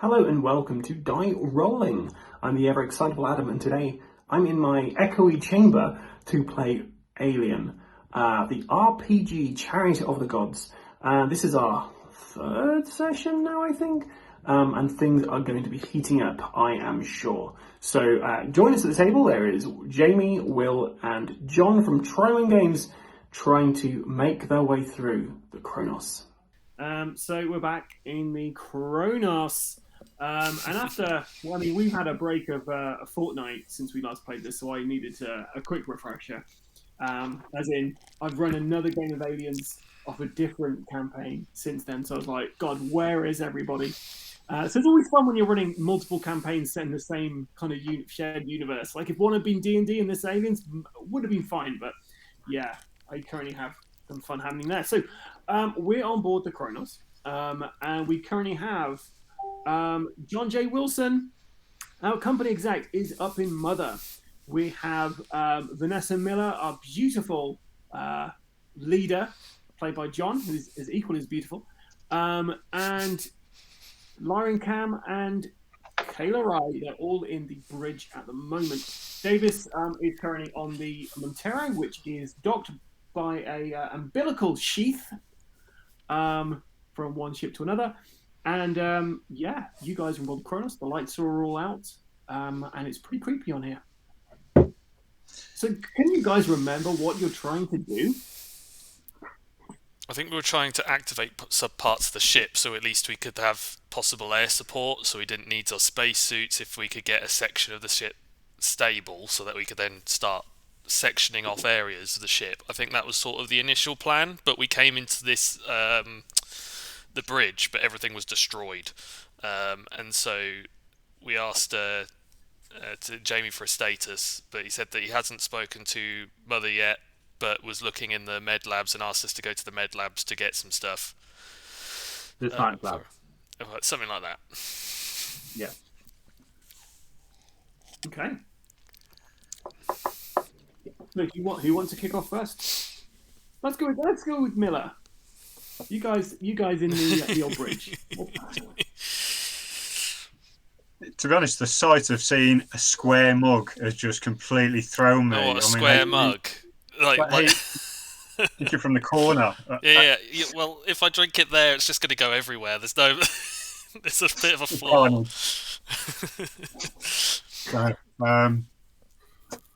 Hello and welcome to Die Rollin. I'm the ever excitable Adam, and today I'm in my echoey chamber to play Alien, the RPG Chariot of the Gods. This is our third session now, I think, and things are going to be heating up, I am sure. So join us at the table. There is Jamie, Will, and John from Try Games trying to make their way through the Kronos. So we're back in the Kronos. And after, well, I mean, we've had a break of a fortnight since we last played this, so I needed a quick refresher. As in, I've run another game of Aliens off a different campaign since then, so I was like, God, where is everybody? So it's always fun when you're running multiple campaigns set in the same kind of shared universe. Like if one had been D&D and this Aliens, would have been fine, but yeah, I currently have some fun happening there. So we're on board the Kronos, and we currently have John J. Wilson, our company exec, is up in Mother. We have Vanessa Miller, our beautiful leader, played by John, who is equally as beautiful, and Lauren Cam and Kayla Rai. They're all in the bridge at the moment. Davis is currently on the Montero, which is docked by a umbilical sheath from one ship to another. And yeah, you guys are on board Kronos. The lights are all out, and it's pretty creepy on here. So, can you guys remember what you're trying to do? I think we were trying to activate sub parts of the ship, so at least we could have possible air support, so we didn't need our spacesuits. If we could get a section of the ship stable, so that we could then start sectioning off areas of the ship. I think that was sort of the initial plan, but we came into this the bridge, but everything was destroyed, and so we asked to Jamie for a status, but he said that he hasn't spoken to Mother yet, but was looking in the med labs and asked us to go to the med labs to get some stuff. The science lab. Something like that. Yeah. Okay. Look, who wants to kick off first? Let's go with Miller. You guys in the old bridge. To be honest, the sight of seeing a square mug has just completely thrown me. Oh, a square mug. Like thinking from the corner. Yeah. Well, if I drink it there, it's just going to go everywhere. There's no. It's a bit of a flaw.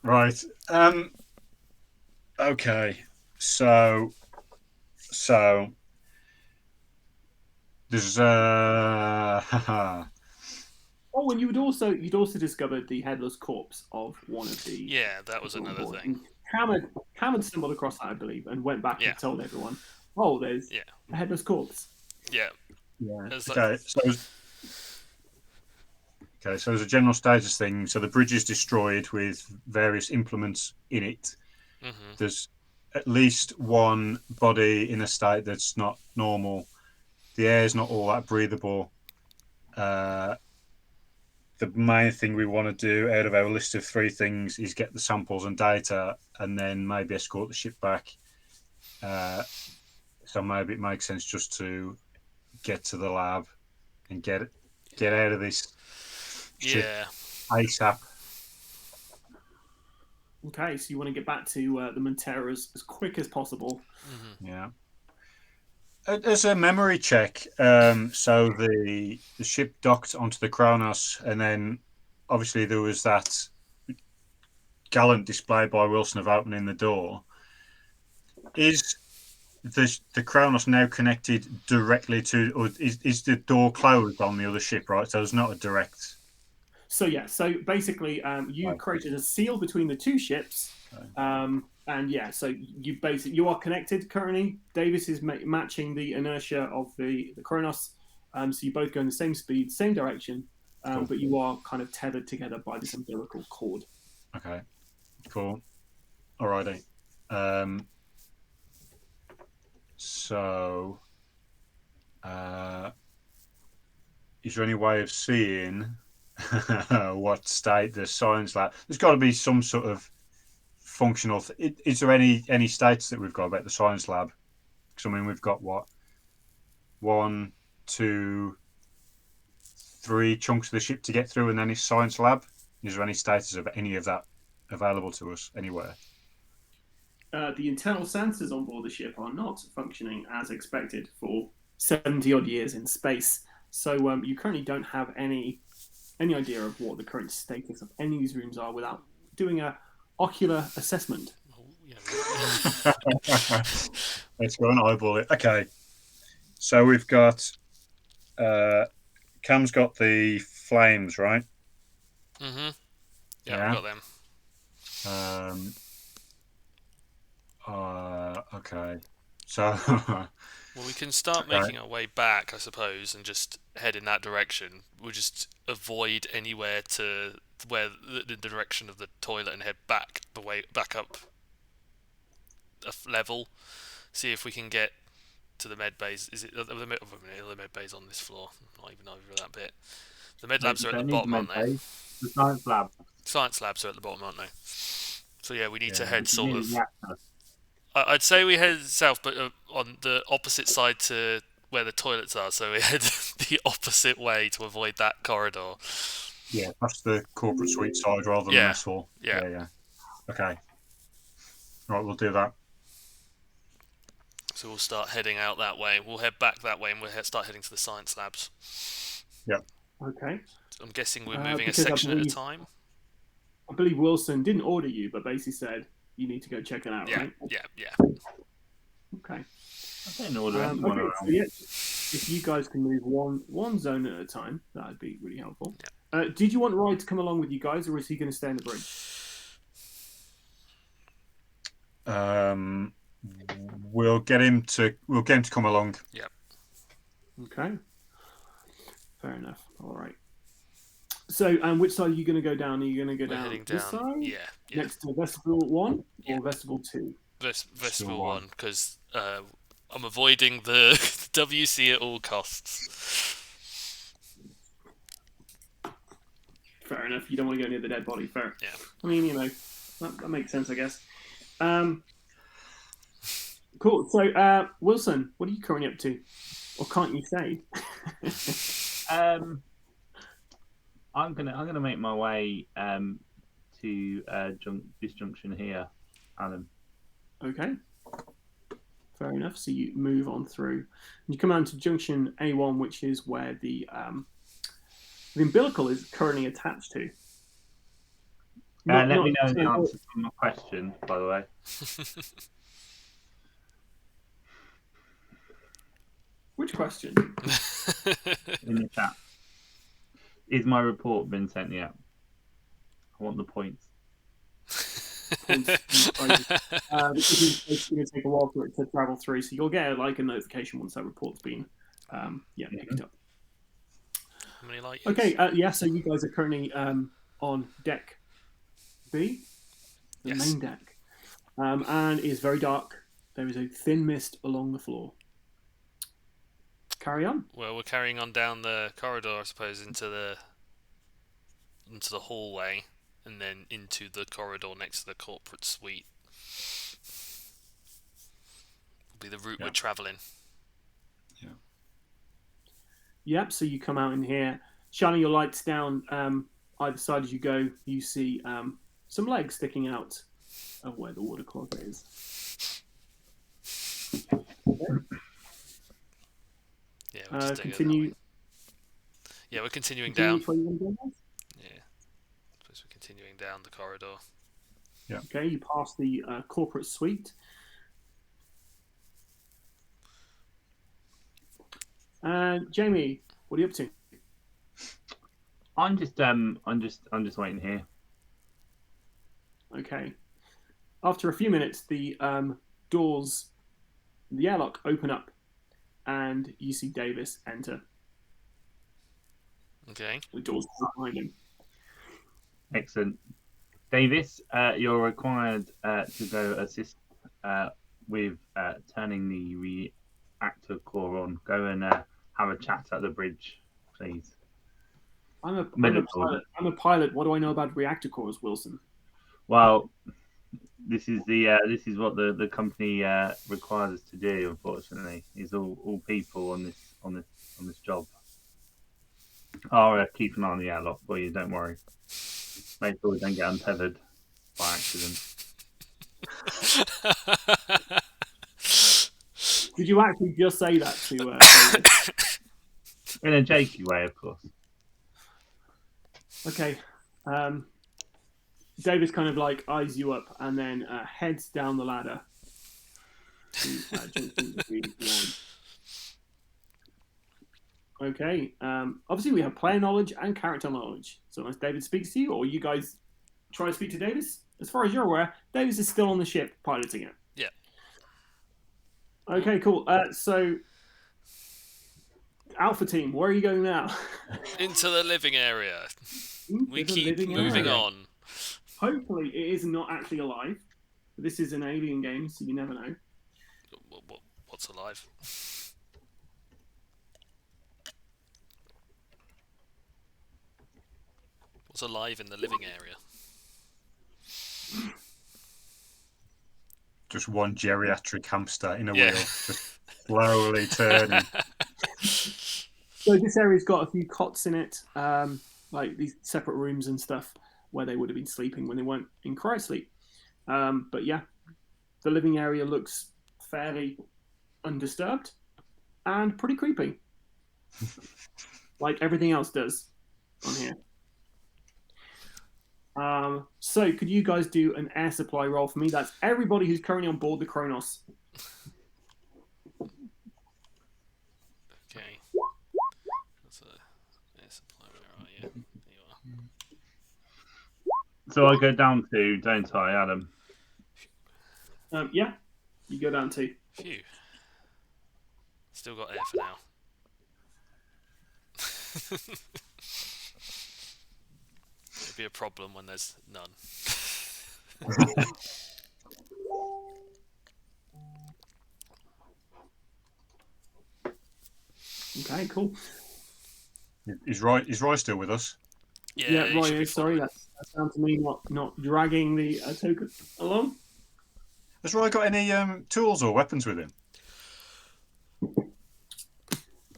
Right. Okay. So there's Oh, and you'd also discovered the headless corpse of one of the. Yeah, that was another thing. Cam had stumbled across that, I believe, and went back and told everyone, "Oh, there's a headless corpse." Yeah. Okay. So there's a general status thing. So the bridge is destroyed with various implements in it. Mm-hmm. There's at least one body in a state that's not normal. The air's not all that breathable. The main thing we want to do out of our list of 3 things is get the samples and data, and then maybe escort the ship back. So maybe it makes sense just to get to the lab and get out of this ship ASAP. Okay, so you want to get back to the Montero as quick as possible. Mm-hmm. Yeah. As a memory check, so the ship docked onto the Kronos, and then obviously there was that gallant display by Wilson of opening the door. Is the Kronos now connected directly to, or is the door closed on the other ship, right? So there's not a direct... So basically you created a seal between the 2 ships. And yeah, so you are connected currently. Davis is matching the inertia of the Kronos, so you both go in the same speed, same direction, cool. But you are kind of tethered together by this umbilical cord. Okay, cool. Alrighty. So, is there any way of seeing what state the science lab? There's got to be some sort of functional. Is there any states that we've got about the science lab? Because I mean, we've got what 1, 2, 3 chunks of the ship to get through, and then his science lab. Is there any status of any of that available to us anywhere? The internal sensors on board the ship are not functioning as expected for 70 odd years in space. So you currently don't have any idea of what the current status of any of these rooms are without doing a ocular assessment. Oh, yeah. Let's go and eyeball it. Okay. So we've got Cam's got the flames, right? Mm-hmm. Yeah. I've got them. Okay. So Well, we can start making our way back, I suppose, and just head in that direction. We'll just avoid anywhere to where the direction of the toilet and head back up a level. See if we can get to the med bays. Is it the med bays on this floor? Not even over that bit. The med labs are at the bottom, aren't they? The science lab. Science labs are at the bottom, aren't they? So yeah, we need to head Near the sort of. reactor. I'd say we head south, but on the opposite side to where the toilets are. So we head the opposite way to avoid that corridor. yeah, that's the corporate suite side rather than the mess hall. Yeah. Okay. Right, we'll do that. So we'll start heading out that way. We'll head back that way, and we'll start heading to the science labs. Yeah. Okay. I'm guessing we're moving a because I section at a believe- time. I believe Wilson didn't order you, but basically said you need to go check it out, Yeah, right? yeah. Okay. I didn't order anyone Okay, around. so yeah, if you guys can move one zone at a time, that would be really helpful. Did you want Roy to come along with you guys, or is he going to stay on the bridge? We'll get him to come along. Okay. Fair enough. All right. So, which side are you going to go down? Are you going to go We're down heading this down. side? Yeah. Next to vestibule 1 Yeah. or vestibule 2? Vestibule one. 1, because I'm avoiding the WC at all costs. Fair enough. You don't want to go near the dead body. Fair. Yeah. I mean, that makes sense, I guess. Cool. So, Wilson, what are you currently up to? Or can't you say? I'm gonna make my way to this junction here, Alan. Okay. Fair enough. So you move on through. You come down to junction A1, which is where the umbilical is currently attached to. Let me know the answer to my question, by the way. Which question? In the chat. Is my report been sent yet? I want the points. This is going to take a while for it to travel through, so you'll get a notification once that report's been picked up. How many light years? Okay, so you guys are currently on deck B, the Yes. main deck, and it's very dark. There is a thin mist along the floor. Carry on. Well, we're carrying on down the corridor, I suppose, into the hallway, and then into the corridor next to the corporate suite. Will be the route we're travelling. Yep, so you come out in here, shining your lights down either side as you go. You see some legs sticking out of where the water closet is. Yeah, we're just doing it that Continue. way. Yeah, we're continuing Continue down. where you want to go, guys? Yeah, I suppose we're continuing down the corridor. Okay, you pass the corporate suite. Jamie, what are you up to? I'm just waiting here. Okay. After a few minutes, the doors, the airlock open up, and you see Davis enter. Okay. The doors behind him. Excellent. Davis, you're required to go assist with turning the reactor core on. Go and have a chat at the bridge, please. I'm a pilot. What do I know about reactor cores, Wilson? Well, this is what the company requires us to do. Unfortunately, is all people on this job. I'll keep an eye on the airlock for you. Don't worry. Make sure we don't get untethered by accident. Did you actually just say that to David? In a jakey way, of course. Okay. Davis kind of like eyes you up and then heads down the ladder. Okay. Obviously, we have player knowledge and character knowledge. So unless David speaks to you, or you guys try to speak to Davis, as far as you're aware, Davis is still on the ship piloting it. Yeah. Okay, cool. So, Alpha Team, where are you going now? Into the living area. We keep moving on. Hopefully, it is not actually alive. This is an alien game, so you never know. What's alive? What's alive in the living area? Just one geriatric hamster in a wheel, just slowly turning. So this area's got a few cots in it, like these separate rooms and stuff where they would have been sleeping when they weren't in cryosleep. But yeah, the living area looks fairly undisturbed and pretty creepy, like everything else does on here. So could you guys do an air supply roll for me? That's everybody who's currently on board the Kronos. Okay. That's a air supply. Where are you? There you are. So I go down to, don't I, Adam? Yeah, you go down to. Phew. Still got air for now. It'd be a problem when there's none. Okay, cool. Is Roy still with us? Yeah, Roy, sorry, that's down to me not dragging the token along. Has Roy got any tools or weapons with him?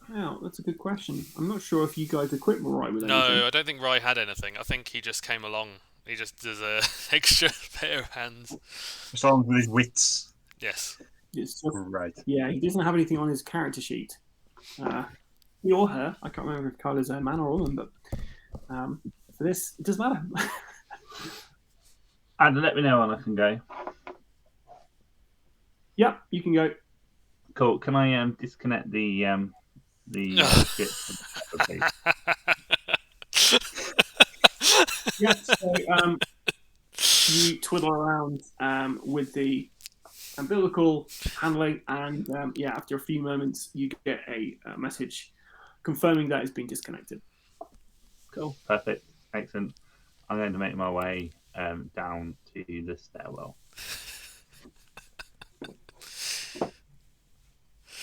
Wow, that's a good question. I'm not sure if you guys equip Roy with anything. No, I don't think Roy had anything. I think he just came along. He just does a extra pair of hands. Just armed with his wits. Yes. It's just, Right. yeah, he doesn't have anything on his character sheet. He or her, I can't remember if Kyla's a man or a woman, but for this, it doesn't matter. Adam, let me know when I can go. Yeah, you can go. Cool. Can I disconnect the ship? Okay. Yeah, so you twiddle around with the umbilical handling, and yeah, after a few moments, you get a message confirming that it's been disconnected. Cool. Perfect. Excellent. I'm going to make my way down to the stairwell.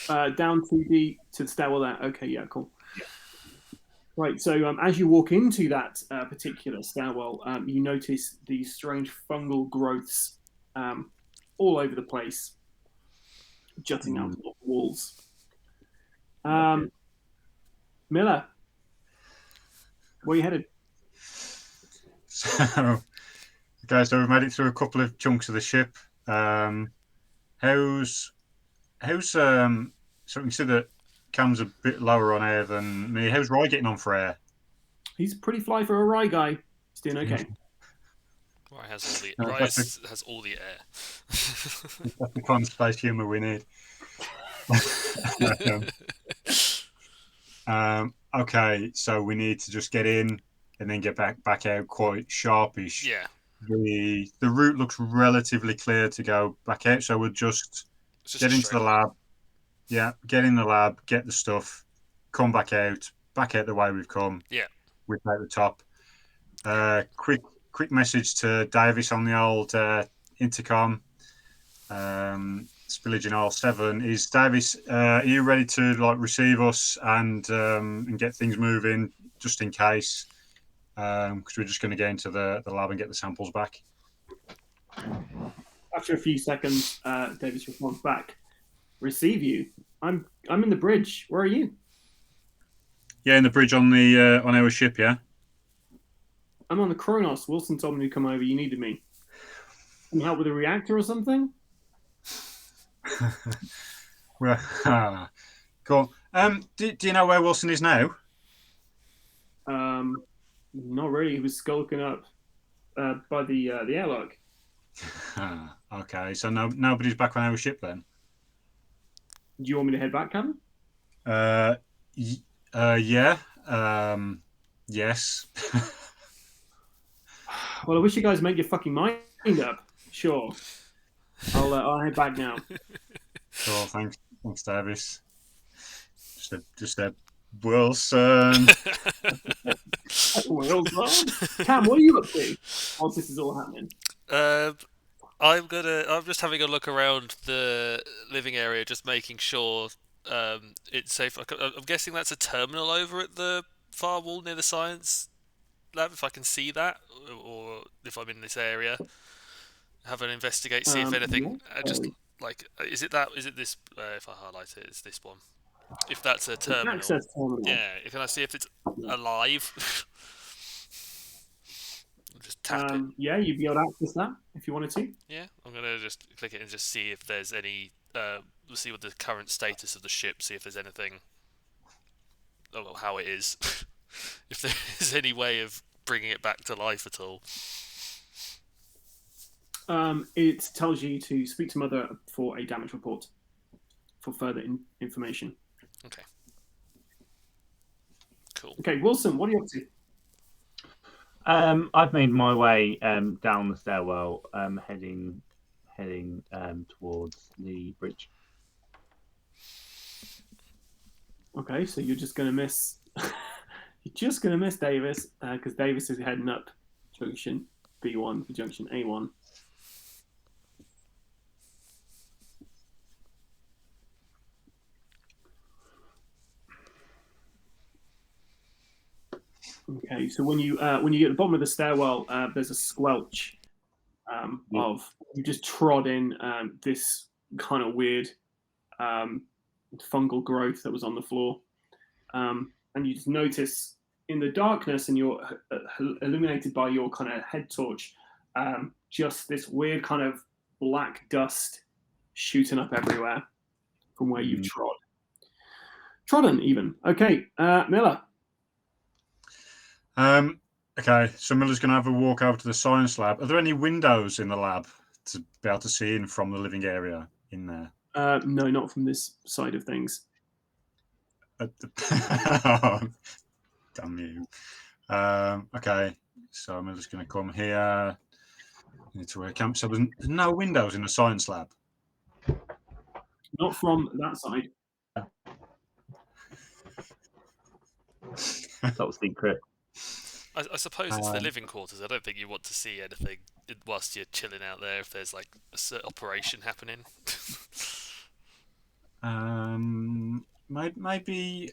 Down to the stairwell there. Okay, yeah, cool. Yeah. Right, so as you walk into that particular stairwell, you notice these strange fungal growths all over the place, jutting out of the walls. Miller, where are you headed? So, guys, so we've made it through a couple of chunks of the ship. How's so we can see that Cam's a bit lower on air than me. How's Roy getting on for air? He's pretty fly for a Rye guy. He's doing okay. Roy has all the air. That's the kind of space humour we need. Okay, so we need to just get in and then get back out quite sharpish. Yeah. The route looks relatively clear to go back out, so we'll just get into the lab. Yeah, get in the lab, get the stuff, come back out the way we've come. Yeah. Whip out the top. Quick message to Davis on the old intercom. Spillage in aisle 7. Is Davis, are you ready to receive us and get things moving just in case? Because we're just going to get into the lab and get the samples back. After a few seconds, Davis responds back. Receive you? I'm in the bridge. Where are you? Yeah, in the bridge on the on our ship. Yeah. I'm on the Kronos. Wilson told me to come over. You needed me. Can you help with a reactor or something? Well, cool. Do you know where Wilson is now? Not really. He was skulking up by the airlock. Okay, so nobody's back on our ship then. Do you want me to head back, Captain? Yeah. Yes. Well, I wish you guys make your fucking mind up. Sure. I'll head back now. Cool. Thanks, Davis. Just a Wilson. Well done. Cam, what are you up to whilst this is all happening? I'm just having a look around the living area, just making sure it's safe. I'm guessing that's a terminal over at the far wall near the science lab. If I can see that, or if I'm in this area, have an investigate, see if anything. Just like, is it this? If I highlight it, it's this one. If that's a terminal, Access terminal. yeah. Can I see if it's alive? Just tap it. Yeah, you'd be able to access that if you wanted to. Yeah, I'm gonna just click it and just see if there's any. See what the current status of the ship. See if there's anything. Oh, how it is. If there is any way of bringing it back to life at all. It tells you to speak to Mother for a damage report for further information. Okay. Cool. Okay, Wilson, what are you up to? I've made my way down the stairwell, heading towards the bridge. Okay, so you're just going to miss. You're just going to miss Davis because Davis is heading up junction B1 to junction A1. Okay, so when you get to the bottom of the stairwell, there's a squelch of you just trod in this kind of weird fungal growth that was on the floor, and you just notice in the darkness, and you're illuminated by your kind of head torch, just this weird kind of black dust shooting up everywhere from where you've trodden even. Okay, Miller. Okay, so Miller's going to have a walk over to the science lab. Are there any windows in the lab to be able to see in from the living area in there? No, not from this side of things. Damn you. Okay, so Miller's going to come here. Need to wear a camp. So there's no windows in the science lab. Not from that side. Top secret. I suppose it's the living quarters. I don't think you want to see anything whilst you're chilling out there if there's like a operation happening. Maybe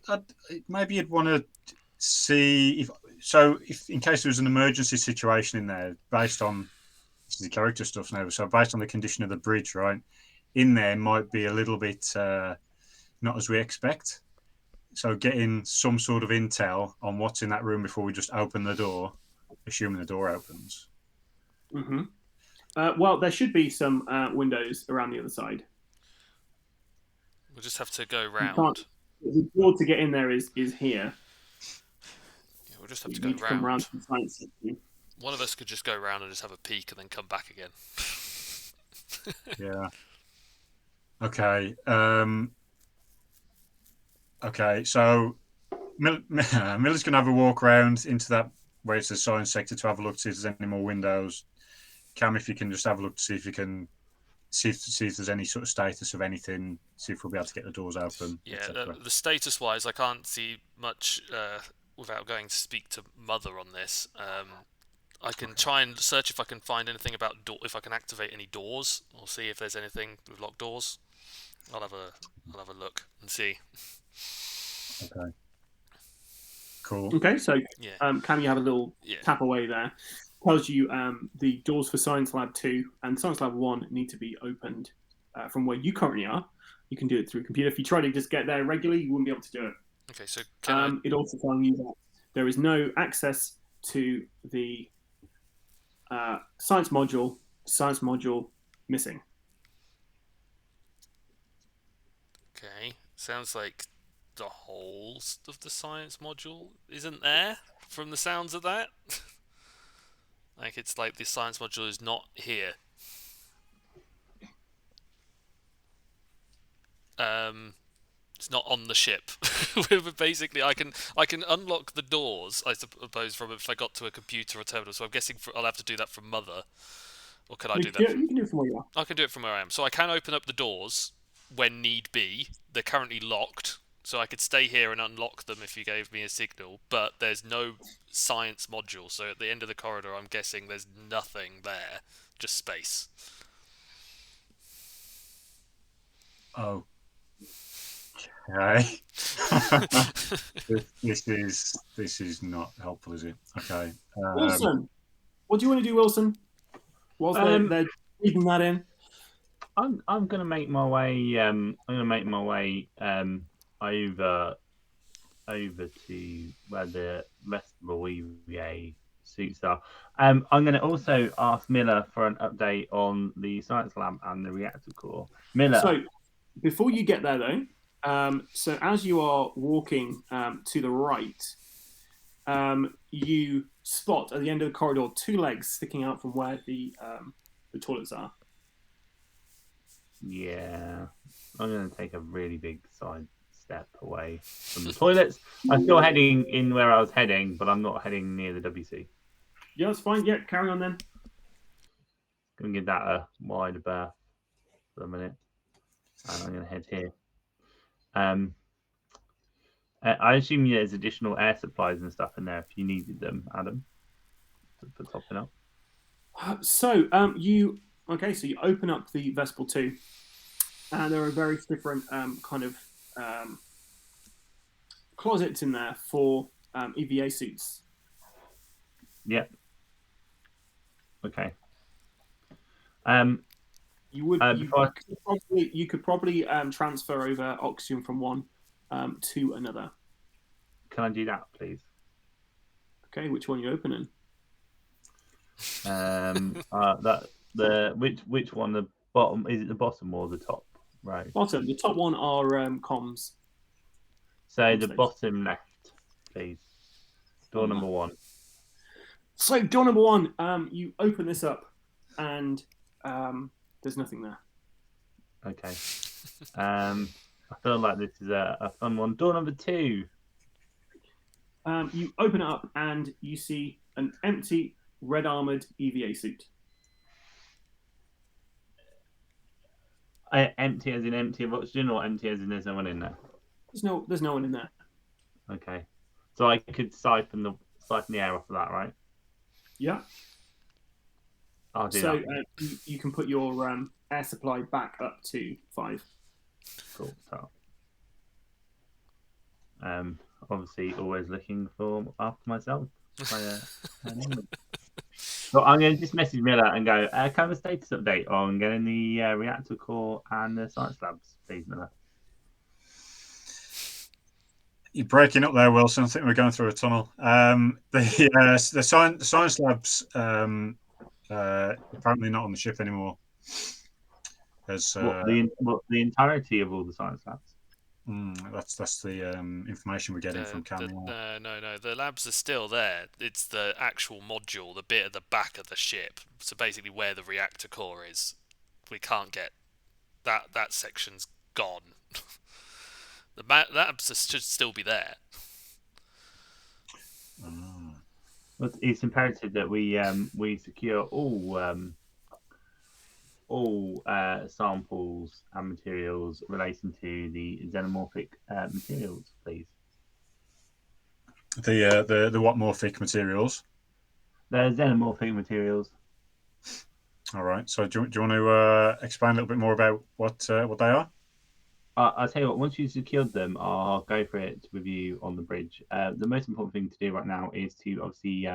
you'd want to see if in case there was an emergency situation in there, based on the character stuff now. So based on the condition of the bridge, right, in there might be a little bit not as we expect. So getting some sort of intel on what's in that room before we just open the door, assuming the door opens. Mm-hmm. Well, there should be some windows around the other side. We'll just have to go round. The door to get in there is here. Yeah, we'll just have to go round. Come round to the science section. One of us could just go round and just have a peek and then come back again. Yeah. Okay. Okay, so Miller's going to have a walk around into that where it's the science sector to have a look to see if there's any more windows. Cam, if you can just have a look to see if you can see if there's any sort of status of anything, see if we'll be able to get the doors open. Yeah, the status-wise, I can't see much without going to speak to Mother on this. I can try and search if I can find anything about if I can activate any doors, or see if there's anything with locked doors. I'll have a look and see. Okay. Cool. Okay, so Yeah. Cam, you have a little tap away there. Tells you the doors for Science Lab 2 and Science Lab 1 need to be opened from where you currently are. You can do it through a computer. If you try to just get there regularly, you wouldn't be able to do it. Okay, so can It also telling you that there is no access to the science module. Science module missing. Okay, sounds like the whole of the science module isn't there from the sounds of that. Like it's like the science module is not here. It's not on the ship. Basically, I can unlock the doors, I suppose, from if I got to a computer or terminal. So I'm guessing I'll have to do that from Mother, or can I do that? You can do it from where you are. I can do it from where I am. So I can open up the doors when need be. They're currently locked, so I could stay here and unlock them if you gave me a signal. But there's no science module, so at the end of the corridor, I'm guessing there's nothing there, just space. Oh. Okay. this is not helpful, is it? Okay. Wilson, what do you want to do, Wilson? Whilst they're reading that in. I'm gonna make my way. I'm gonna make my way over to where the rest of the EVA suits are. I'm gonna also ask Miller for an update on the science lab and the reactor core. Miller. So before you get there, though, so as you are walking to the right, you spot at the end of the corridor 2 legs sticking out from where the toilets are. Yeah, I'm going to take a really big side step away from the toilets. I'm still heading in where I was heading, but I'm not heading near the WC. Yeah, that's fine. Yeah, carry on then. Going to give that a wider berth for a minute. And I'm going to head here. I assume there's additional air supplies and stuff in there if you needed them, Adam, for topping up. So you open up the Vespel 2, and there are various different kind of closets in there for EVA suits. Yep. Okay. You could probably transfer over oxygen from one to another. Can I do that, please? Okay, which one are you opening? Which one? The bottom? Is it the bottom or the top? Right. Bottom. The top one are comms. So the bottom left, please. Door number 1. So door number 1, you open this up, and there's nothing there. Okay. I feel like this is a fun one. Door number 2. You open it up, and you see an empty red armored EVA suit. Empty as in empty of oxygen, or empty as in there's no one in there? There's no one in there. Okay. So I could siphon the air off of that, right? Yeah. I'll do that. So you can put your air supply back up to 5. Cool. So, obviously, always looking for after myself. So I'm going to just message Miller and go, kind of a status update on getting the reactor core and the science labs, please, Miller. You're breaking up there, Wilson. I think we're going through a tunnel. The science labs apparently not on the ship anymore. The entirety of all the science labs? That's the information we're getting from cameraman. No. The labs are still there. It's the actual module, the bit at the back of the ship. So basically, where the reactor core is, we can't get that. That section's gone. The labs should still be there. But it's imperative that we secure all samples and materials relating to the xenomorphic materials, please. The what morphic materials? The xenomorphic materials. All right. So do you want to explain a little bit more about what they are? I'll tell you what. Once you've secured them, I'll go for it with you on the bridge. The most important thing to do right now is to obviously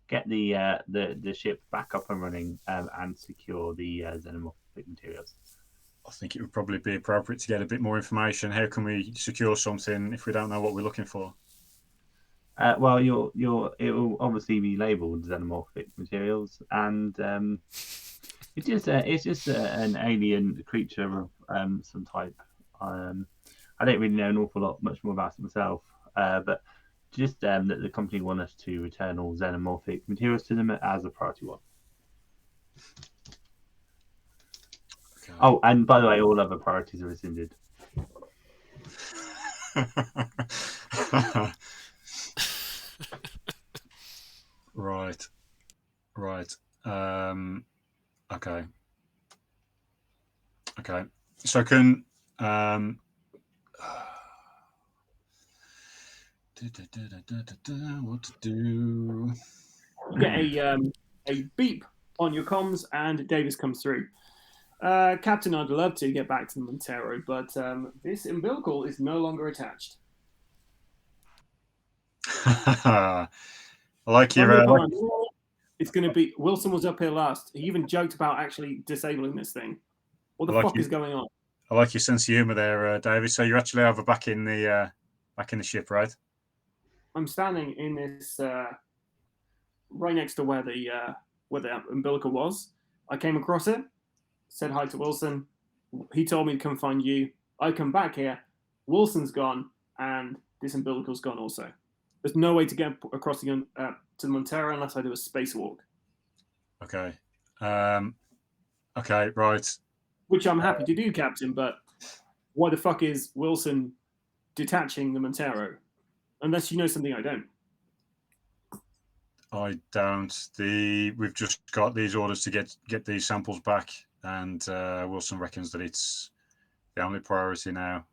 get the ship back up and running and secure the xenomorphic materials. I think it would probably be appropriate to get a bit more information. How can we secure something if we don't know what we're looking for? Well, it will obviously be labelled xenomorphic materials, and it's just an alien creature of some type. I don't really know an awful lot, much more about it myself, but just that the company want us to return all xenomorphic materials to them as a priority one. Okay. Oh, and by the way, all other priorities are rescinded. Right. Okay. So can what to do? You get a beep on your comms, and Davis comes through. Captain, I'd love to get back to the Montero, but this umbilical is no longer attached. I like I'm your. gonna it's going to be Wilson was up here last. He even joked about actually disabling this thing. What the fuck is going on? I like your sense of humour there, David. So you're actually over back in the ship, right? I'm standing in this right next to where the umbilical was. I came across it, said hi to Wilson. He told me to come find you. I come back here. Wilson's gone, and this umbilical's gone also. There's no way to get across to the Montero unless I do a spacewalk. Okay. Okay. Right. Which I'm happy to do, Captain. But why the fuck is Wilson detaching the Montero? Unless you know something I don't. I don't. We've just got these orders to get these samples back, and Wilson reckons that it's the only priority now.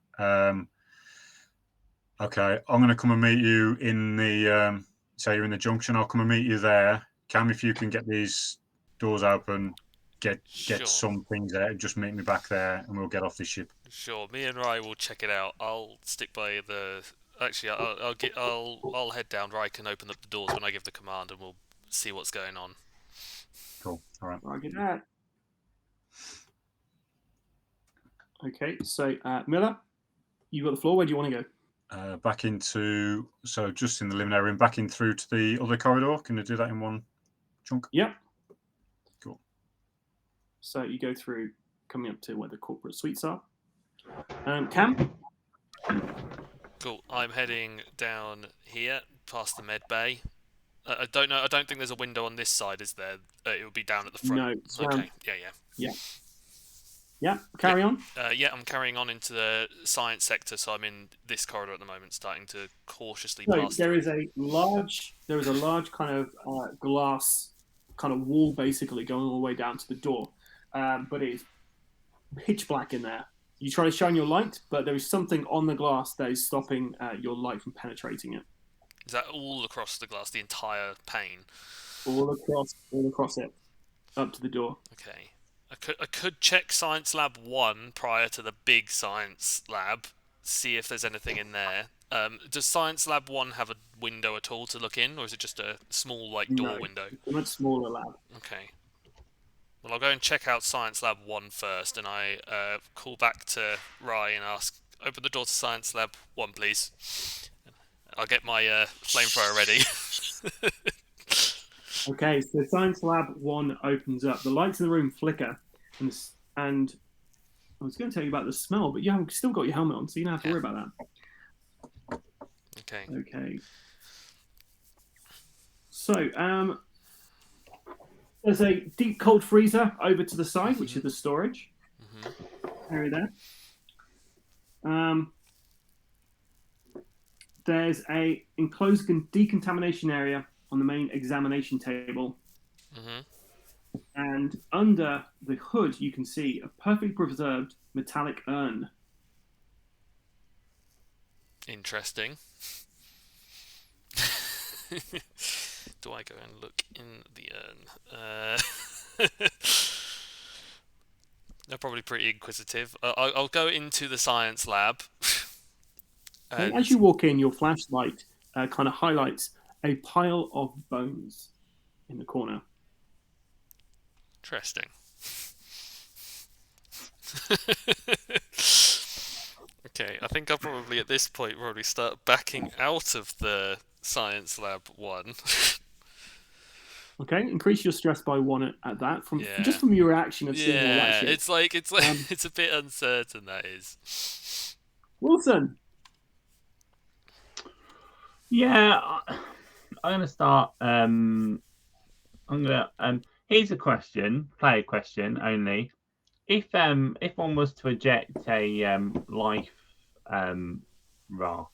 Okay, I'm going to come and meet you in the say you're in the junction. I'll come and meet you there. Cam, if you can get these doors open, get some things out, just meet me back there, and we'll get off this ship. Sure, me and Rai will check it out. I'll stick by the. Actually, I'll head down. Rai can open up the doors when I give the command, and we'll see what's going on. Cool. All right. I'll get that. Okay, so Miller, you got the floor. Where do you want to go? Back into just in the living area and back in through to the other corridor. Can you do that in one chunk? Yep. Cool. So you go through, coming up to where the corporate suites are. Cam? Cool. I'm heading down here past the med bay. I don't know. I don't think there's a window on this side, is there? It would be down at the front. No. Okay. Yeah. Yeah. Carry on. Yeah, I'm carrying on into the science sector, so I'm in this corridor at the moment, starting to cautiously So pass. there is a large kind of glass kind of wall, basically going all the way down to the door, but it's pitch black in there. You try to shine your light, but there is something on the glass that is stopping your light from penetrating it. Is that all across the glass, the entire pane? All across it, up to the door. Okay. I could check Science Lab 1 prior to the big Science Lab, see if there's anything in there. Does Science Lab 1 have a window at all to look in, or is it just a small door window? It's a much smaller lab. Okay. Well, I'll go and check out Science Lab 1 first, and I call back to Rai and ask, open the door to Science Lab 1, please. I'll get my flamethrower ready. Okay, so Science Lab 1 opens up. The lights in the room flicker, and I was going to tell you about the smell, but you haven't still got your helmet on, so you don't have to worry about that. Okay. So, there's a deep cold freezer over to the side, which is the storage area there. There's a enclosed decontamination area on the main examination table. And under the hood, you can see a perfectly preserved metallic urn. Interesting. Do I go and look in the urn? They're probably pretty inquisitive. I'll go into the science lab. And as you walk in, your flashlight kind of highlights a pile of bones in the corner. Interesting. Okay, I think I'll probably at this point start backing out of the science lab 1. Okay, increase your stress by 1 at that from Yeah. just from your reaction of seeing all that Yeah, shit. it's like it's a bit uncertain, that is. Wilson. Yeah, I'm gonna start. Here's a question, player question only. If one was to eject a life raft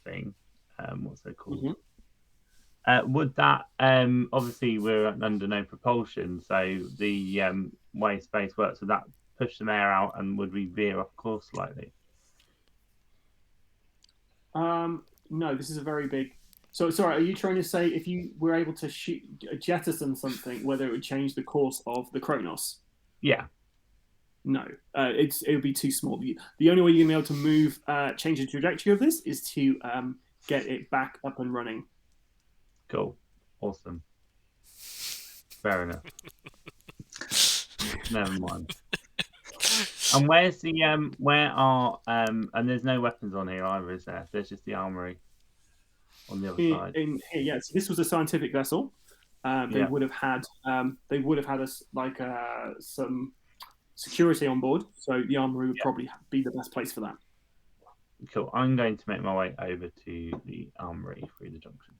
thing, what's it called? Would that obviously we're under no propulsion, so the way space works, would that push some air out and would we veer off course slightly? No, this is a very big. So sorry, are you trying to say if you were able to jettison something, whether it would change the course of the Kronos? Yeah. No, it would be too small. The only way you're gonna be able to move, change the trajectory of this is to get it back up and running. Cool. Awesome. Fair enough. Never mind. And where's the where are and there's no weapons on here either, is there? There's just the armory on the other side. Here, yeah. So this was a scientific vessel. They would have had us like some security on board. So the armory would probably be the best place for that. Cool. I'm going to make my way over to the armory through the junction.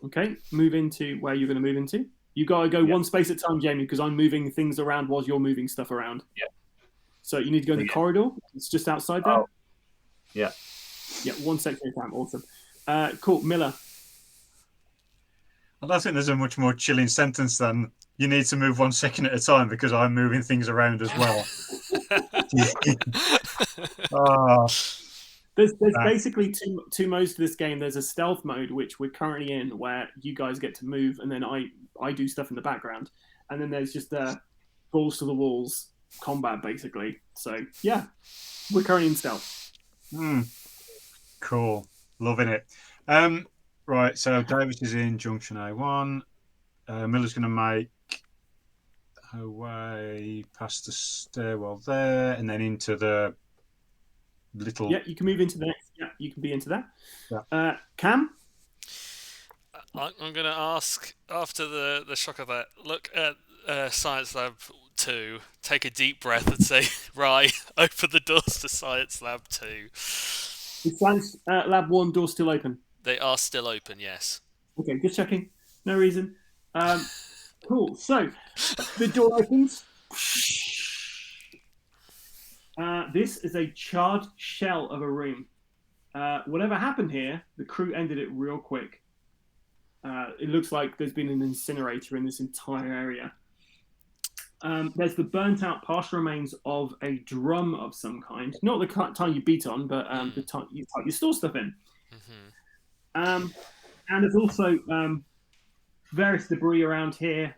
Okay, move into where you're going to move into. You got to go one space at a time, Jamie, because I'm moving things around while you're moving stuff around. Yeah. So you need to go in the corridor. It's just outside there. Oh. Yeah. Yeah, 1 second at a time. Awesome. Cool. Miller. I don't think there's a much more chilling sentence than you need to move 1 second at a time because I'm moving things around as well. There's basically two modes to this game. There's a stealth mode, which we're currently in, where you guys get to move, and then I do stuff in the background. And then there's just balls to the walls combat, basically. So, yeah, we're currently in stealth. Cool. Loving it. Right, so Davis is in Junction A1. Miller's going to make her way past the stairwell there and then into the little... Yeah, you can move into the next. Yeah, you can be into that. Yeah. Cam? I'm going to ask, after the shock of that, look at Science Lab 2, take a deep breath and say, right, open the doors to Science Lab 2. Is Science Lab 1 door still open? They are still open, yes. Okay, just checking. No reason. Cool. So, the door opens. This is a charred shell of a room. Whatever happened here, the crew ended it real quick. It looks like there's been an incinerator in this entire area. There's the burnt-out partial remains of a drum of some kind. Not the time you beat on, but the time you store stuff in. And there's also various debris around here,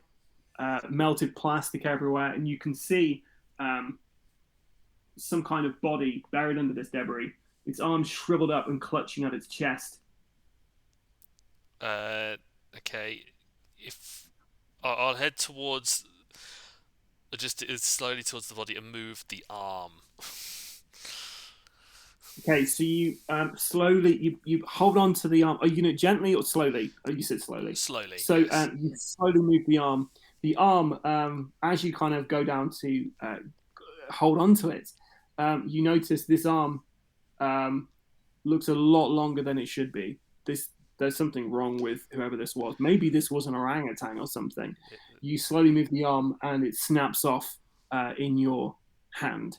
melted plastic everywhere, and you can see some kind of body buried under this debris. Its arms shriveled up and clutching at its chest. Okay. If I'll head towards, just slowly towards the body and move the arm. Okay, so you slowly you hold on to the arm. Are you going to gently or slowly? Oh, you said slowly. Slowly. So yes. You slowly move the arm. The arm, as you kind of go down to hold on to it, you notice this arm looks a lot longer than it should be. There's something wrong with whoever this was. Maybe this was an orangutan or something. You slowly move the arm and it snaps off in your hand.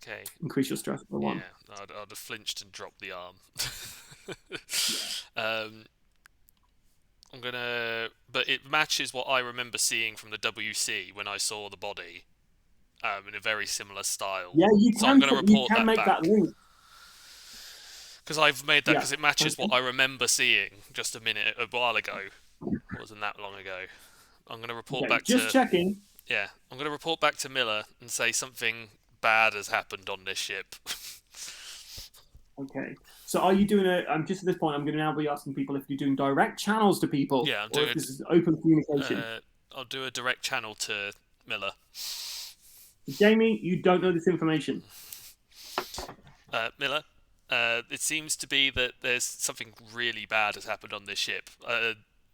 Okay. Increase your stress by 1. Yeah, I'd have flinched and dropped the arm. I'm gonna, but it matches what I remember seeing from the WC when I saw the body, in a very similar style. Yeah, you so can. I'm gonna report you can make that link. Because I've made that because it matches what I remember seeing just a while ago. It wasn't that long ago. I'm going to report back to... Just checking. Yeah, I'm going to report back to Miller and say something bad has happened on this ship. Okay. So are you doing just at this point, I'm going to now be asking people if you're doing direct channels to people. Yeah, this is open communication. I'll do a direct channel to Miller. Jamie, you don't know this information. Miller, it seems to be that there's something really bad has happened on this ship.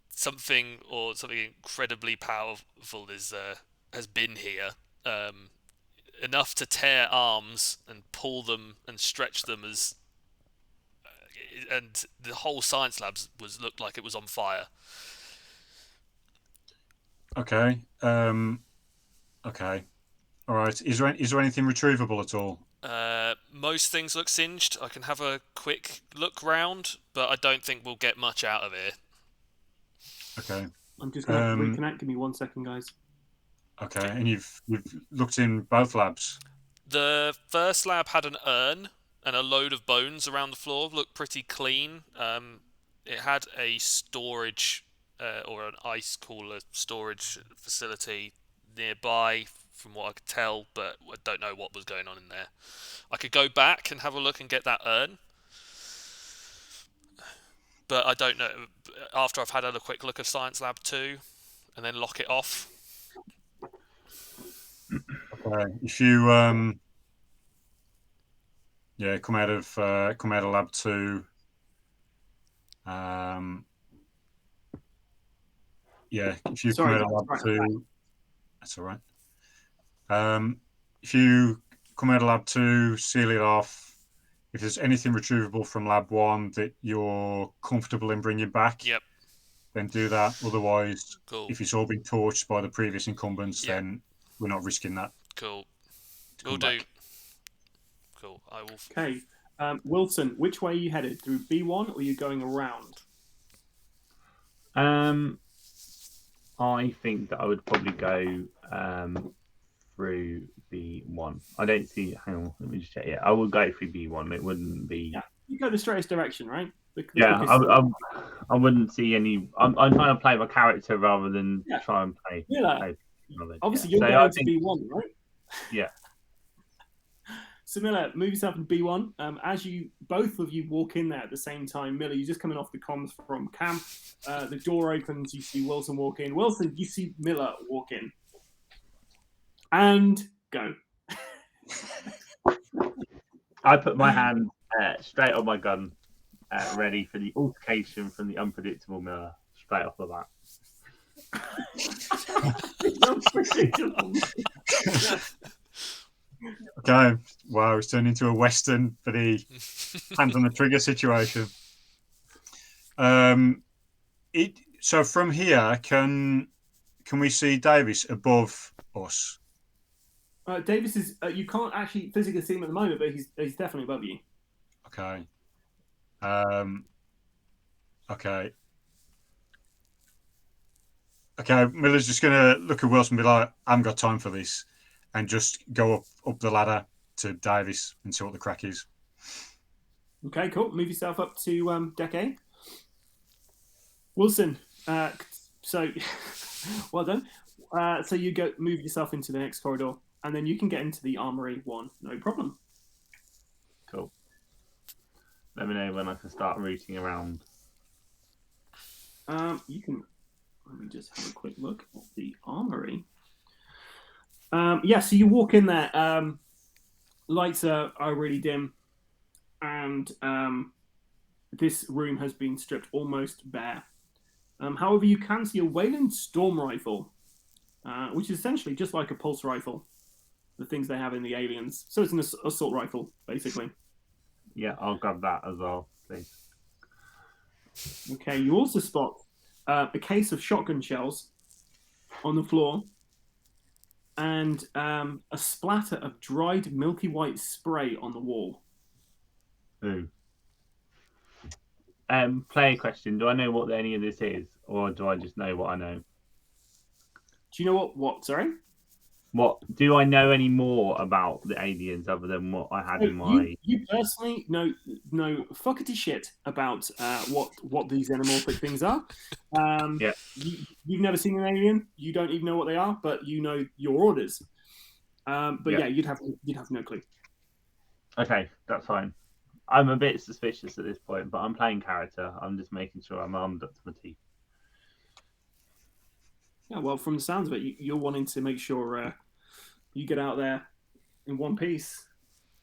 Something incredibly powerful has been here. Enough to tear arms and pull them and stretch them and the whole science labs looked like it was on fire. Okay. Okay. All right. Is there anything retrievable at all? Most things look singed. I can have a quick look round, but I don't think we'll get much out of here. Okay. I'm just going to reconnect. Give me 1 second, guys. Okay. And you've looked in both labs? The first lab had an urn and a load of bones around the floor. Looked pretty clean. It had a storage or an ice cooler storage facility nearby, from what I could tell, but I don't know what was going on in there. I could go back and have a look and get that urn, but I don't know. After I've had a quick look of Science Lab 2 and then lock it off. Okay. If you come out of lab 2. If you come out of lab 2, that's all right. If you come out of lab 2, seal it off. If there's anything retrievable from lab 1 that you're comfortable in bringing back, then do that. Otherwise, if it's all been torched by the previous incumbents, then we're not risking that. Cool. Will do. Cool. I will. Okay. Wilson, which way are you headed? Through B1 or are you going around? I think that I would probably go through B1. I don't see. Hang on, let me just check. Yeah, I would go through B1. It wouldn't be. Yeah, you go the straightest direction, right? I wouldn't see any. I'm trying to play my character rather than try and play. Obviously, you're going to B1, right? Yeah. So Miller, move yourself in B1. As you both of you walk in there at the same time, Miller, you're just coming off the comms from Cam. The door opens. You see Wilson walk in. Wilson, you see Miller walk in. And go. I put my hand straight on my gun, ready for the altercation from the unpredictable Miller. Straight off the bat. Okay. Wow, it's turned into a Western for the hands on the trigger situation. So from here, can we see Davis above us? Davis is. You can't actually physically see him at the moment, but he's definitely above you. Okay. Okay. Miller's just gonna look at Wilson and be like, "I haven't got time for this," and just go up the ladder to Davis and see what the crack is. Okay, cool. Move yourself up to deck A. Wilson, so well done. So you move yourself into the next corridor, and then you can get into the armory 1, no problem. Cool. Let me know when I can start rooting around. You can. Let me just have a quick look at the armory. So you walk in there. Lights are really dim, and this room has been stripped almost bare. However, you can see a Wayland storm rifle, which is essentially just like a pulse rifle, the things they have in the Aliens. So it's an assault rifle, basically. Yeah, I'll grab that as well, please. Okay, you also spot a case of shotgun shells on the floor, and a splatter of dried milky white spray on the wall. Ooh. Player question: do I know what any of this is, or do I just know what I know? Do you know what? What? Sorry. What do I know any more about the aliens other than what I had in my? You personally know fuckety shit about what these xenomorphic things are. Yeah. You've never seen an alien. You don't even know what they are, but you know your orders. You'd have no clue. Okay, that's fine. I'm a bit suspicious at this point, but I'm playing character. I'm just making sure I'm armed up to my teeth. Yeah, well, from the sounds of it, you're wanting to make sure you get out there in one piece.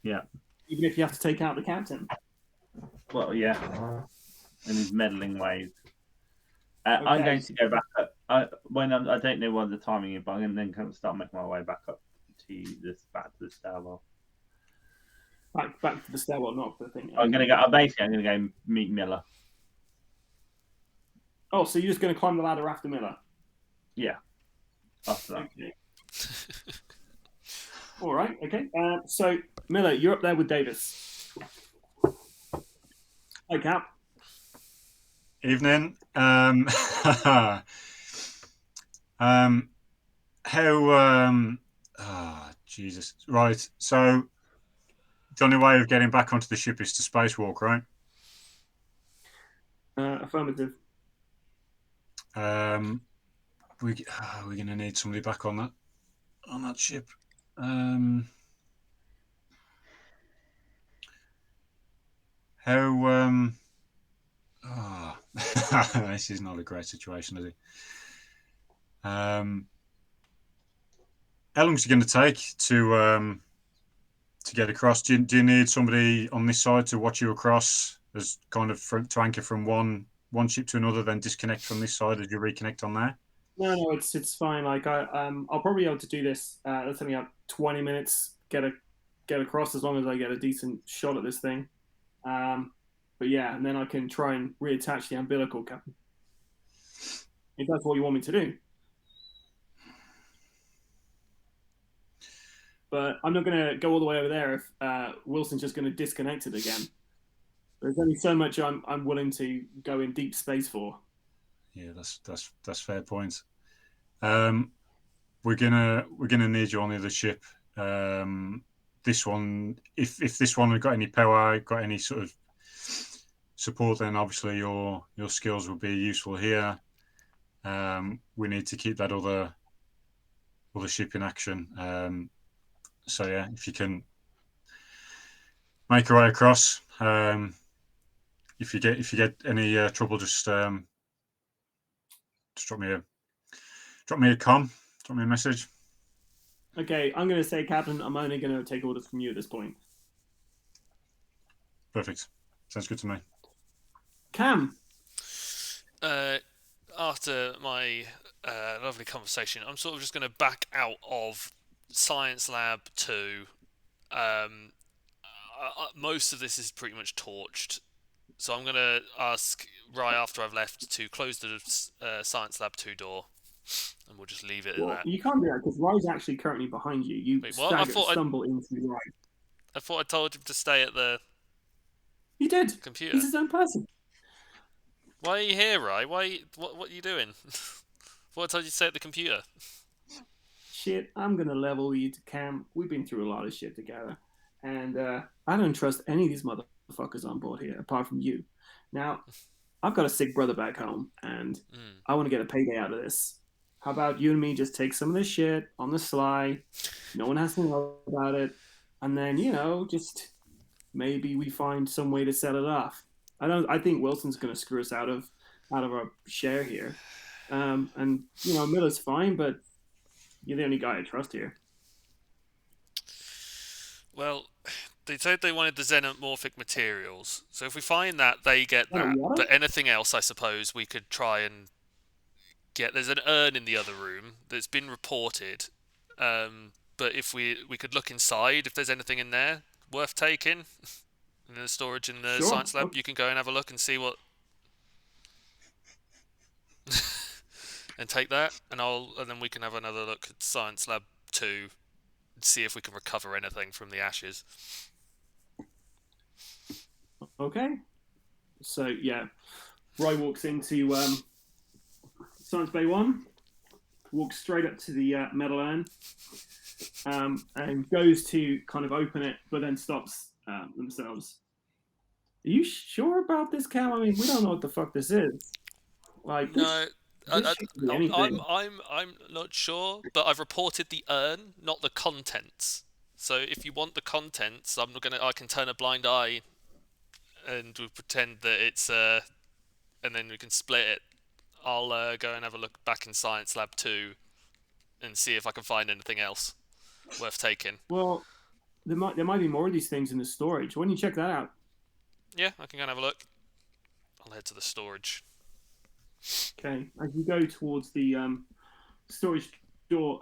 Yeah. Even if you have to take out the captain. Well, yeah. In his meddling ways. I'm Okay. going to go back up. I don't know what the timing is, but I'm going to then kind of start making my way back up to back to the stairwell. Back to the stairwell, not the thing. I'm going to go. Basically, I'm going to go meet Miller. Oh, so you're just going to climb the ladder after Miller? Yeah. After that. Okay. All right. Okay. So Miller, you're up there with Davis. Hi, Cap. Evening. How Jesus. Right. So the only way of getting back onto the ship is to spacewalk, right? Affirmative. We're going to need somebody back on that ship. This is not a great situation, is it? How long is it going to take to get across? Do you need somebody on this side to watch you across, as kind of to anchor from one ship to another, then disconnect from this side as you reconnect on there? No, it's fine. Like I'll probably be able to do this. Let's say 20 minutes get across, as long as I get a decent shot at this thing. But yeah, and then I can try and reattach the umbilical, Captain, if that's what you want me to do. But I'm not going to go all the way over there if Wilson's just going to disconnect it again. There's only so much I'm willing to go in deep space for. Yeah, that's fair point. We're gonna need you on the other ship. This one, if this one has got any power, got any sort of support, then obviously your skills will be useful here. We need to keep that other ship in action. So yeah, if you can make your way across. If you get any trouble, just drop me a message. Okay, I'm going to say, Captain, I'm only going to take orders from you at this point. Perfect. Sounds good to me. Cam. After my lovely conversation, I'm sort of just going to back out of Science Lab 2. Most of this is pretty much torched. So I'm going to ask right after I've left to close the Science Lab 2 door, and we'll just leave it at that. You can't do that because Rye's actually currently behind you. You stumble into Rye. I thought I told him to stay at the He did. computer. He's his own person. Why are you here, Rye? What are you doing? What I told you to stay at the computer? Shit, I'm going to level you to Cam. We've been through a lot of shit together. And I don't trust any of these motherfuckers on board here, apart from you. Now, I've got a sick brother back home, and I want to get a payday out of this. How about you and me just take some of this shit on the sly? No one has to know about it. And then, just maybe we find some way to sell it off. I think Wilson's going to screw us out of our share here. And, Miller's fine, but you're the only guy I trust here. Well, they said they wanted the xenomorphic materials. So if we find that, they get that. But anything else, I suppose, we could try and get. There's an urn in the other room that's been reported. But if we could look inside, if there's anything in there worth taking, in the storage in the science lab, you can go and have a look and see what... and take that, and then we can have another look at Science Lab 2 and see if we can recover anything from the ashes. Okay. So, yeah. Roy walks into Science Bay 1, walks straight up to the metal urn, and goes to kind of open it, but then stops themselves. Are you sure about this, Cam? I mean, we don't know what the fuck this is. Like, no, I'm not sure, but I've reported the urn, not the contents. So if you want the contents, I can turn a blind eye, and we'll pretend that it's and then we can split it. I'll go and have a look back in Science Lab 2 and see if I can find anything else. worth taking. Well, there might be more of these things in the storage. Why don't you check that out? Yeah, I can go and have a look. I'll head to the storage. Okay, as you go towards the storage door,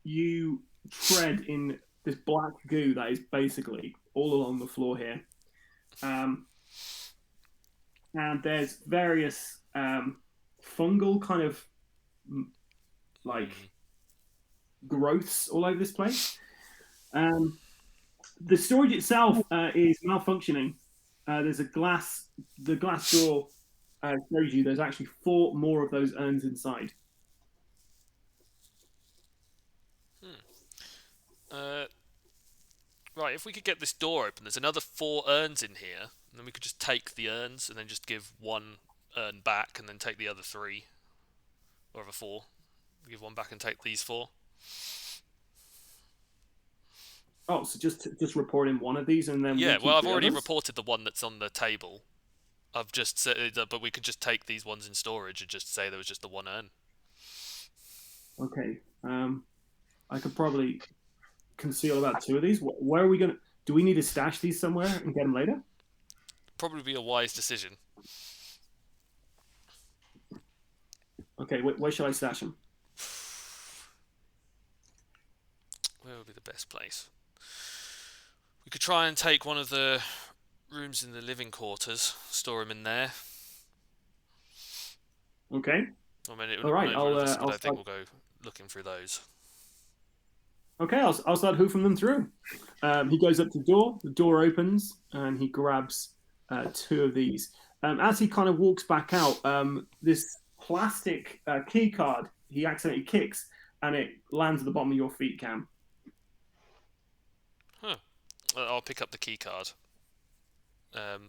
you tread in this black goo that is basically all along the floor here. And there's various fungal kind of like growths all over this place. The storage itself is malfunctioning. There's the glass door shows you there's actually 4 more of those urns inside. Right, if we could get this door open, there's another 4 urns in here, and then we could just take the urns and then just give 1 urn back and then take the other 3. Or other 4. Give 1 back and take these 4. Oh, so just report in one of these and then Yeah, well, I've already others? reported the one that's on the table. I've just said, but we could just take these ones in storage and just say there was just the 1 urn. Okay. I could probably conceal about 2 of these. Where are we gonna? Do we need to stash these somewhere and get them later? Probably be a wise decision. Okay, where shall I stash them? Where would be the best place? We could try and take one of the rooms in the living quarters, store them in there. Okay. I mean, it All right, I'll I I'll don't think we'll go looking through those. Okay, I'll start hoofing them through. He goes up to the door opens, and he grabs 2 of these. As he kind of walks back out, this plastic key card he accidentally kicks, and it lands at the bottom of your feet, Cam. Huh. I'll pick up the key card.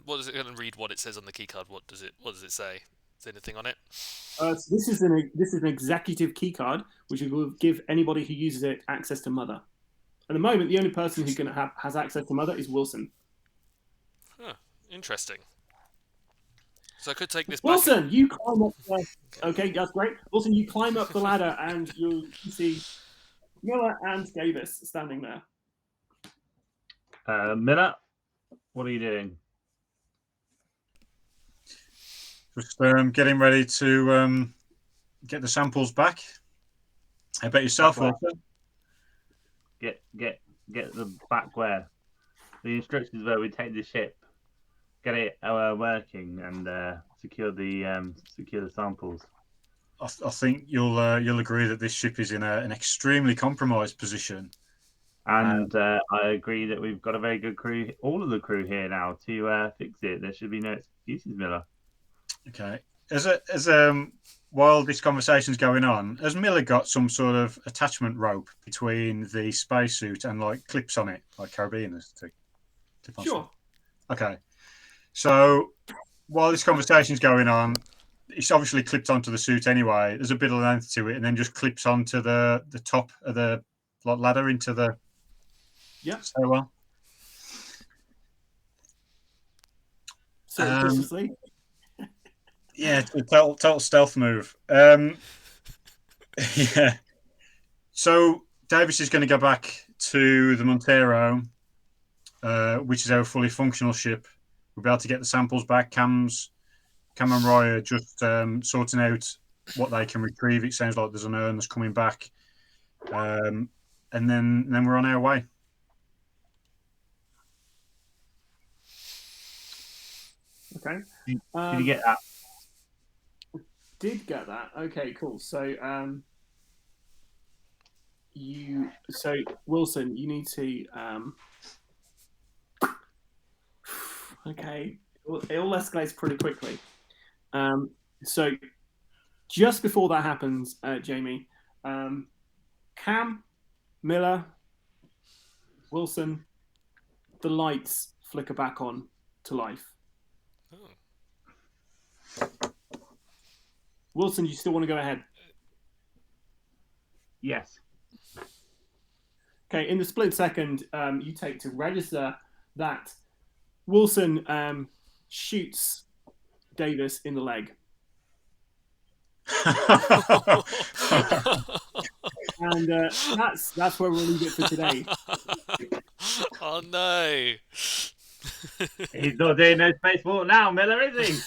What does it going to read? What it says on the key card? What does it say? Is there anything on it? So this is an executive key card, which will give anybody who uses it access to Mother. At the moment, the only person who has access to Mother is Wilson. Huh. Interesting. So I could take this Wilson, back. you climb up. Okay, that's great. Wilson, you climb up the ladder, and you see Miller and Davis standing there. Miller, what are you doing? Just getting ready to get the samples back. How about yourself, Walter? Get them back where? The instructions where we take the ship, get it working, and secure the samples. I think you'll agree that this ship is in an extremely compromised position. And I agree that we've got a very good crew, all of the crew here now to fix it. There should be no excuses, Miller. Okay. While this conversation's going on, has Miller got some sort of attachment rope between the spacesuit and like clips on it, like carabiners to clip on? Sure. Okay. So while this conversation's going on, it's obviously clipped onto the suit anyway. There's a bit of length to it, and then just clips onto the top of the ladder into the stairwell. Surreptitiously. Yeah, it's a total stealth move. Yeah. So Davis is going to go back to the Montero, which is our fully functional ship. We'll be able to get the samples back. Cam and Roy are just sorting out what they can retrieve. It sounds like there's an urn that's coming back, and then we're on our way. Okay. Did you get that? Did get that. Okay, cool. So Wilson, you need to okay, it all escalates pretty quickly. So just before that happens, Jamie, Cam, Miller, Wilson, the lights flicker back on to life. Oh. Wilson, you still want to go ahead? Yes. Okay, in the split second you take to register that Wilson shoots Davis in the leg. And that's where we'll leave it for today. Oh no! He's not doing no space walk now, Miller, is he?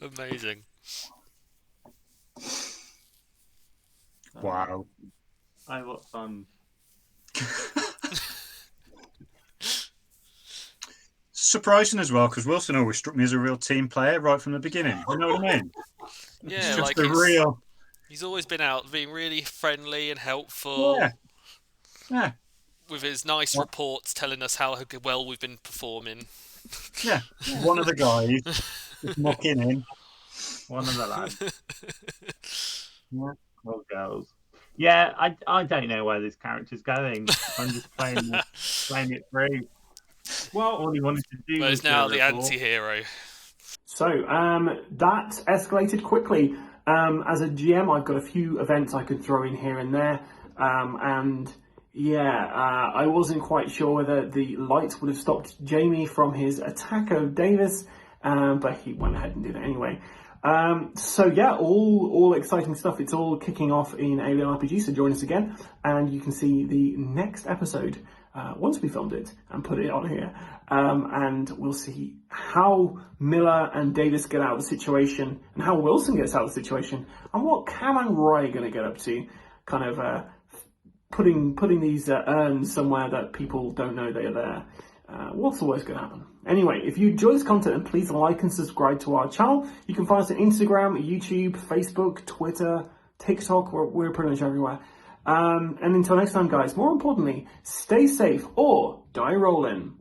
Amazing. Wow. Oh, what fun. Surprising as well, because Wilson always struck me as a real team player right from the beginning. You know what I mean? Yeah, It's just like a real. he's always been out being really friendly and helpful. Yeah. With his nice reports telling us how well we've been performing. Yeah. One of the guys just mucking in. One of the lads. Or girls. Yeah, I don't know where this character's going. I'm just playing it through. Well, all he wanted to do But was he's now the report. anti-hero. So that escalated quickly. As a GM, I've got a few events I could throw in here and there. I wasn't quite sure whether the lights would have stopped Jamie from his attack of Davis, but he went ahead and did it anyway. All exciting stuff. It's all kicking off in Alien RPG, so join us again, and you can see the next episode once we filmed it and put it on here. And we'll see how Miller and Davis get out of the situation, and how Wilson gets out of the situation, and what Cam and Roy are going to get up to, kind of putting these urns somewhere that people don't know they are there. What's always going to happen? Anyway, if you enjoy this content, please like and subscribe to our channel. You can find us on Instagram, YouTube, Facebook, Twitter, TikTok. We're pretty much everywhere. And until next time, guys, more importantly, stay safe or die rolling.